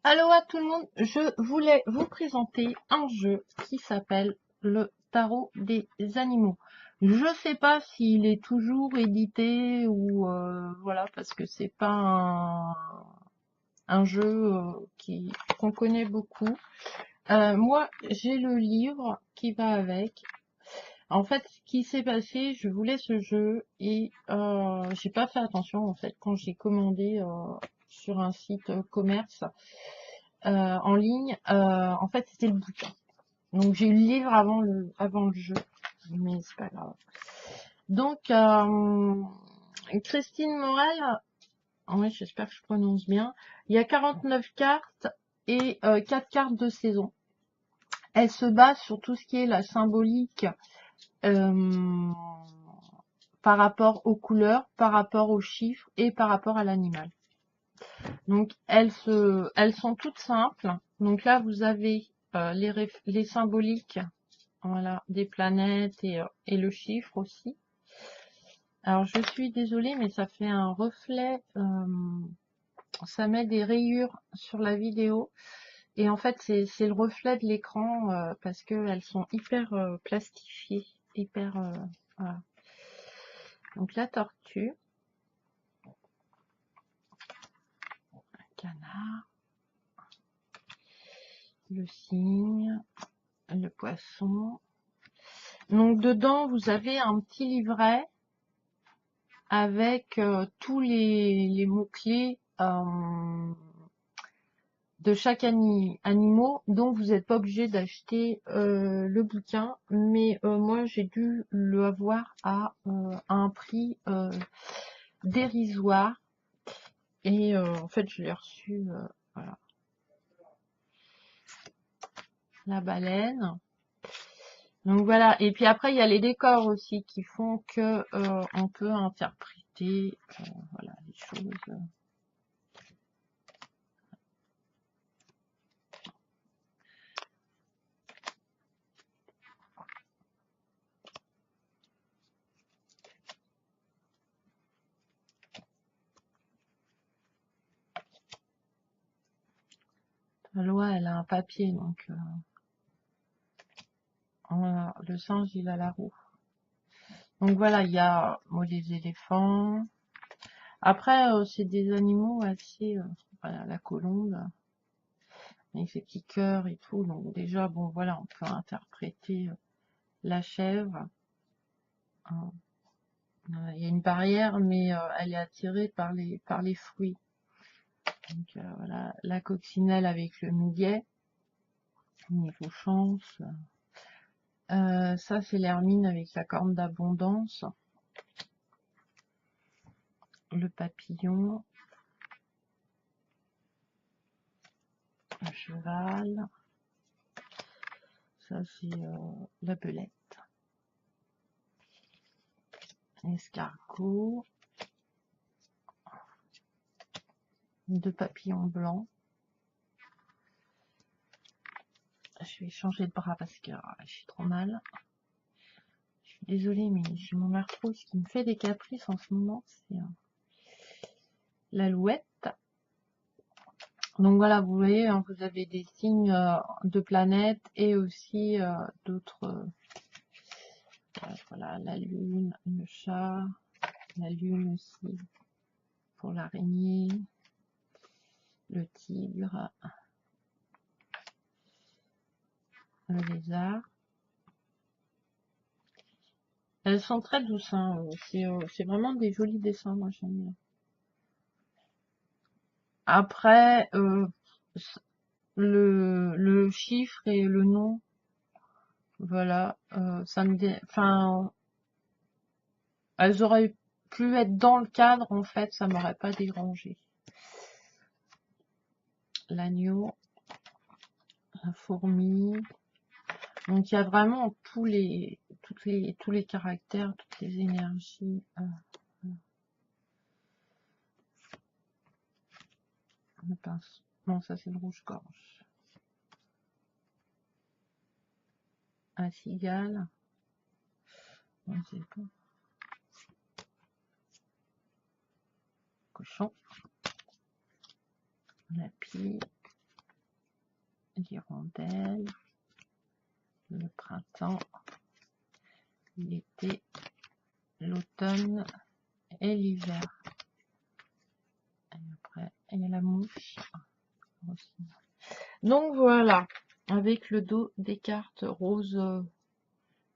Allô à tout le monde, je voulais vous présenter un jeu qui s'appelle le Tarot des animaux. Je sais pas s'il est toujours édité ou voilà parce que c'est pas un jeu qu'on connaît beaucoup. Moi j'ai le livre qui va avec. En fait, ce qui s'est passé, je voulais ce jeu et j'ai pas fait attention en fait quand j'ai commandé sur un site commerce. En ligne, en fait, c'était le bouquin. Donc, j'ai eu le livre avant le jeu, mais c'est pas grave. Donc, Christine Morel, ouais, j'espère que je prononce bien. Il y a 49 cartes et 4 cartes de saison. Elle se base sur tout ce qui est la symbolique euh, par rapport aux couleurs, par rapport aux chiffres et par rapport à l'animal. Donc elles sont toutes simples. Donc là vous avez les symboliques, voilà, des planètes et le chiffre aussi. Alors je suis désolée mais ça fait un reflet, ça met des rayures sur la vidéo et en fait c'est le reflet de l'écran parce que elles sont hyper plastifiées, hyper voilà. Donc la tortue, le canard, le cygne, le poisson. Donc dedans, vous avez un petit livret avec tous les mots-clés de chaque animal, donc vous n'êtes pas obligé d'acheter le bouquin, mais moi j'ai dû le avoir à un prix dérisoire et en fait je l'ai reçu, voilà, la baleine. Donc voilà, et puis après il y a les décors aussi qui font que on peut interpréter voilà les choses. La loi elle a un papier donc voilà, le singe il a la roue. Donc voilà, il y a bon, les éléphants. Après c'est des animaux assez voilà, la colombe avec ses petits cœurs et tout. Donc déjà bon voilà, on peut interpréter la chèvre. Hein. Il y a une barrière mais elle est attirée par les fruits. Donc voilà, la coccinelle avec le muguet, niveau chance. Ça c'est l'hermine avec la corne d'abondance. Le papillon, le cheval. Ça c'est la belette. Escargot. Deux papillons blancs. Je vais changer de bras parce que je suis trop mal. Je suis désolée, mais j'ai mon arthrose qui me fait des caprices en ce moment. C'est l'alouette. Donc voilà, vous voyez, hein, vous avez des signes de planètes et aussi d'autres. Voilà, la lune, le chat, la lune aussi pour l'araignée, le tigre, le lézard. Elles sont très douces, hein. C'est vraiment des jolis dessins, moi j'aime bien. Après, le chiffre et le nom, voilà, ça me enfin, elles auraient pu être dans le cadre, en fait, ça m'aurait pas dérangé. L'agneau, la fourmi. Donc il y a vraiment tous les caractères, toutes les énergies. Le pince. Non, ça c'est le rouge-gorge. Un cigale. On sait pas. Cochon. La pie. l'hirondelle, le printemps, l'été, l'automne et l'hiver. Et après, il y a la mouche aussi. Donc voilà, avec le dos des cartes rose,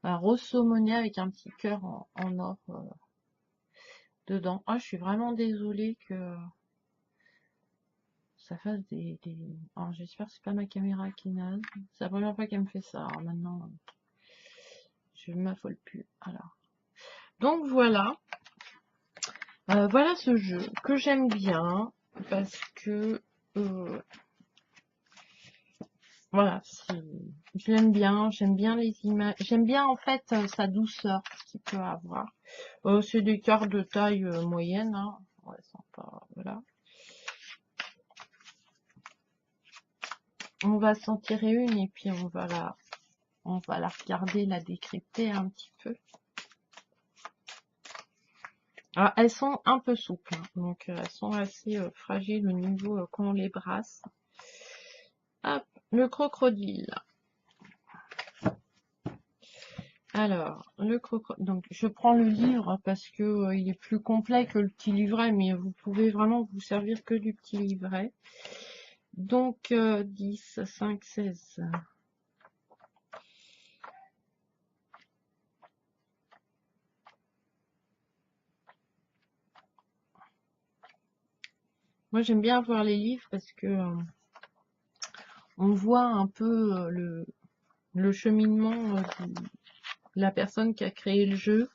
rose saumonée avec un petit cœur en or dedans. Ah, je suis vraiment désolée que ça fasse des... Alors, j'espère que c'est pas ma caméra qui naze. C'est la première fois qu'elle me fait ça. Alors maintenant, je m'affole plus. Alors, donc voilà. Voilà ce jeu que j'aime bien parce que voilà, je l'aime bien, j'aime bien les images, j'aime bien en fait sa douceur qu'il peut avoir. C'est des cartes de taille moyenne, hein. Ouais, sympa, voilà. On va s'en tirer une et puis on va la regarder, la décrypter un petit peu. Alors, elles sont un peu souples, hein, donc elles sont assez fragiles au niveau quand on les brasse. Hop, le crocodile. Alors, le crocodile. Donc, je prends le livre parce que il est plus complet que le petit livret, mais vous pouvez vraiment vous servir que du petit livret. Donc, 10, 5, 16. Moi, j'aime bien voir les livres parce que on voit un peu le cheminement de la personne qui a créé le jeu.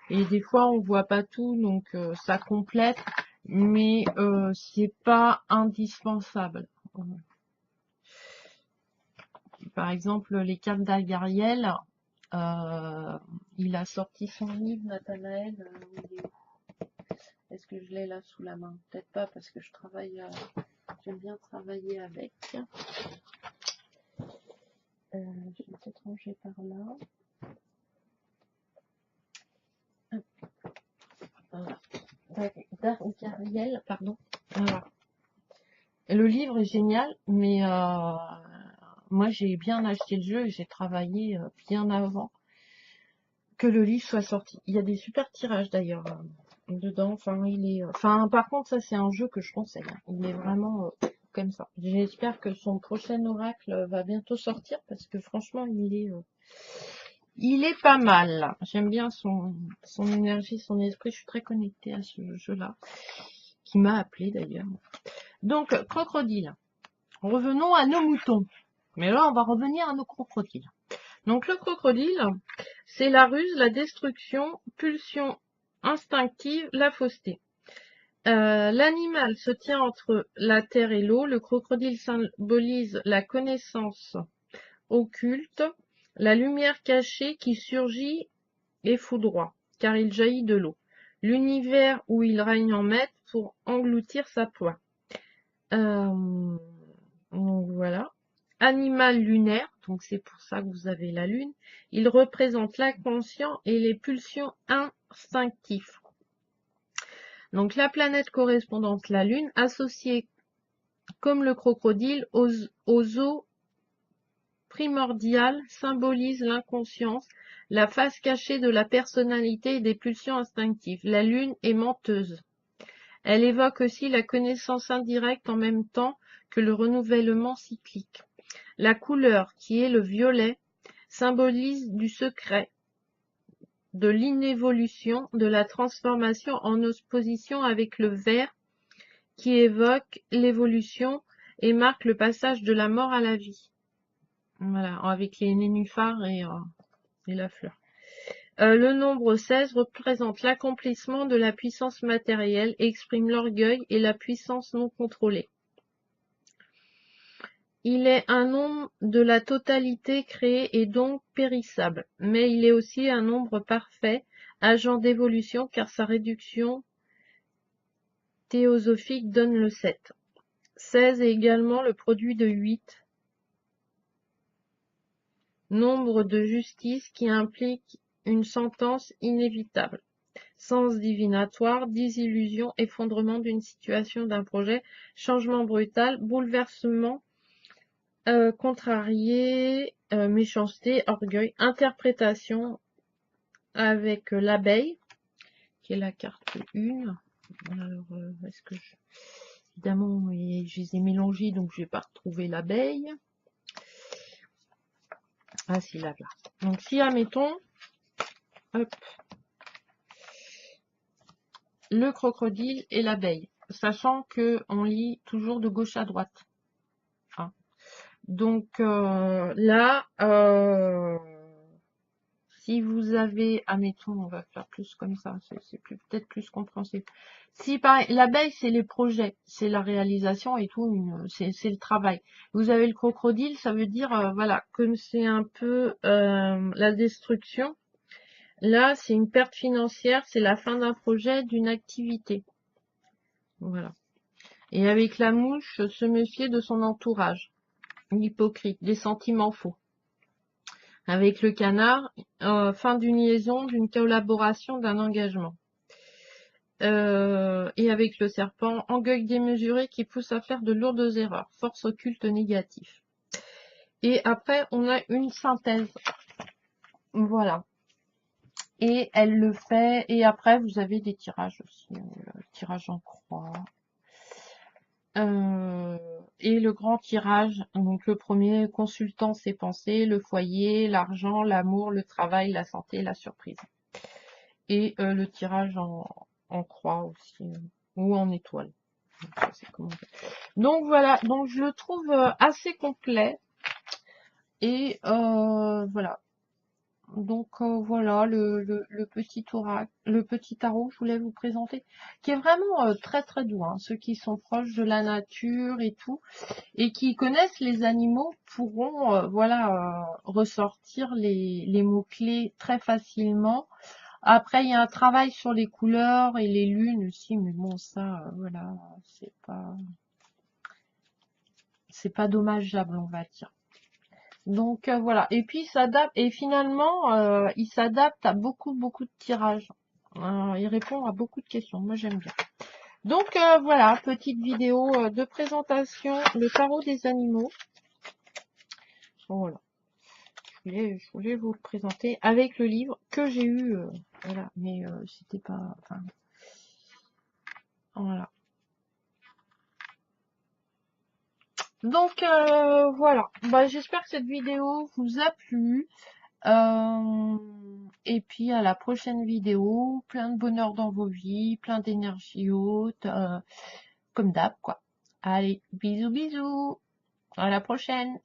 Et des fois, on voit pas tout, donc ça complète, mais c'est pas indispensable. Par exemple, les cartes d'Algariel, il a sorti son livre, Nathanaël. Est-ce que je l'ai là sous la main? Peut-être pas parce que je travaille, j'aime bien travailler avec. Je vais peut-être ranger par là. Voilà. D'Algariel, pardon. Voilà. Le livre est génial, mais moi j'ai bien acheté le jeu et j'ai travaillé bien avant que le livre soit sorti. Il y a des super tirages d'ailleurs dedans. Enfin, par contre, ça c'est un jeu que je conseille, hein. Il est vraiment comme ça. J'espère que son prochain oracle va bientôt sortir parce que franchement, il est pas mal. J'aime bien son énergie, son esprit. Je suis très connectée à ce jeu-là, qui m'a appelé d'ailleurs. Donc, crocodile. Revenons à nos moutons. Mais là, on va revenir à nos crocodiles. Donc, le crocodile, c'est la ruse, la destruction, pulsion instinctive, la fausseté. L'animal se tient entre la terre et l'eau. Le crocodile symbolise la connaissance occulte, la lumière cachée qui surgit et foudroie, car il jaillit de l'eau. L'univers où il règne en maître pour engloutir sa proie. Donc voilà. Animal lunaire, donc c'est pour ça que vous avez la lune. Il représente l'inconscient et les pulsions instinctives. Donc la planète correspondante, la lune, associée comme le crocodile aux eaux primordiales, symbolise l'inconscience, la face cachée de la personnalité et des pulsions instinctives. La lune est menteuse. Elle évoque aussi la connaissance indirecte en même temps que le renouvellement cyclique. La couleur, qui est le violet, symbolise du secret, de l'inévolution, de la transformation en opposition avec le vert, qui évoque l'évolution et marque le passage de la mort à la vie. Voilà, avec les nénuphars et la fleur. Le nombre 16 représente l'accomplissement de la puissance matérielle et exprime l'orgueil et la puissance non contrôlée. Il est un nombre de la totalité créée et donc périssable, mais il est aussi un nombre parfait, agent d'évolution car sa réduction théosophique donne le 7. 16 est également le produit de 8, nombre de justice qui implique une sentence inévitable. Sens divinatoire, désillusion, effondrement d'une situation, d'un projet, changement brutal, bouleversement Contrarié, méchanceté, orgueil, interprétation avec l'abeille, qui est la carte 1. Alors, est-ce que évidemment, je les ai mélangés, donc je vais pas retrouver l'abeille. Ah, si, là. Donc, si, admettons, hop, le crocodile et l'abeille, sachant que on lit toujours de gauche à droite. Hein. Donc, là, si vous avez, admettons, on va faire plus comme ça, c'est peut-être plus compréhensible. Si pareil, l'abeille, c'est les projets, c'est la réalisation et tout, c'est le travail. Vous avez le crocodile, ça veut dire, voilà, comme c'est un peu la destruction, là, c'est une perte financière, c'est la fin d'un projet, d'une activité. Voilà. Et avec la mouche, se méfier de son entourage, hypocrite, des sentiments faux. Avec le canard, fin d'une liaison, d'une collaboration, d'un engagement. Et avec le serpent, orgueil démesuré qui pousse à faire de lourdes erreurs, force occulte négative. Et après, on a une synthèse. Voilà. Et elle le fait. Et après, vous avez des tirages aussi. Tirage en croix. Et le grand tirage, donc le premier, consultant ses pensées, le foyer, l'argent, l'amour, le travail, la santé, la surprise. Et le tirage en croix aussi, ou en étoile. Donc voilà, donc je le trouve assez complet. Et voilà. Donc voilà le petit oracle, le petit tarot que je voulais vous présenter, qui est vraiment très très doux. Hein. Ceux qui sont proches de la nature et tout, et qui connaissent les animaux pourront voilà ressortir les mots-clés très facilement. Après, il y a un travail sur les couleurs et les lunes aussi, mais bon, ça, voilà, c'est pas dommageable, on va dire. Donc voilà. Et puis il s'adapte, et finalement, il s'adapte à beaucoup de tirages. Il répond à beaucoup de questions. Moi, j'aime bien. Donc voilà, petite vidéo de présentation, le tarot des animaux. Voilà. Je voulais vous le présenter avec le livre que j'ai eu, voilà, mais c'était pas, enfin, voilà. Donc voilà, bah, j'espère que cette vidéo vous a plu. Et puis à la prochaine vidéo, plein de bonheur dans vos vies, plein d'énergie haute, comme d'hab quoi. Allez, bisous bisous, à la prochaine.